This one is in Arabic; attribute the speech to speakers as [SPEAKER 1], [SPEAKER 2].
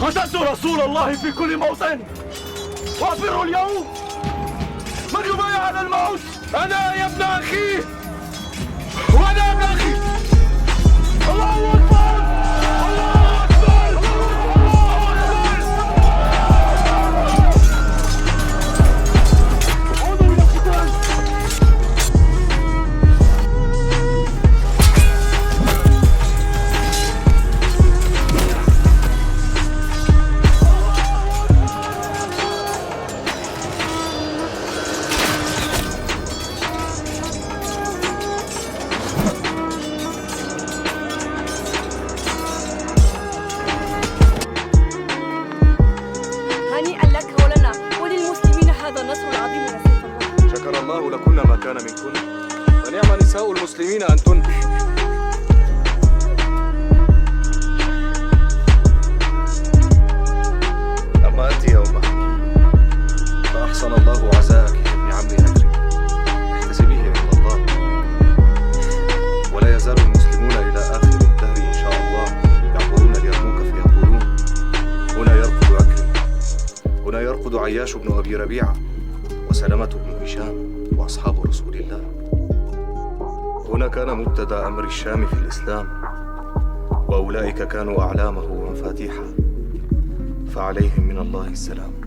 [SPEAKER 1] قتلت رسول الله في كل موطن وأفر اليوم. من يبايع على الموت؟ أنا يا ابن أخي، وأنا يا ابن أخي. الله أكبر، الله أكبر، الله أكبر. عودوا إلى القتال.
[SPEAKER 2] هنيئا لك ولنا وللمسلمين هذا النصر العظيم يا سيف الله.
[SPEAKER 1] شكر الله لكن ما كان منكن، ونعم نساء المسلمين أنتن. أما أنت يا أم حكيم فأحسن الله عزاءك يا ابن عم أكرم، احتسبيه عند الله، ولا يزال المسلمون إلى آخر الدهر إن شاء الله يعبرون اليرموك فيقولون: هنا يرقد أكرم، هنا يرقد عياش بن أبي ربيعة وسلمة بن هشام وأصحاب رسول الله. هنا كان مبتدأ أمر الشام في الإسلام، وأولئك كانوا أعلامه ومفاتيحه، فعليهم من الله السلام.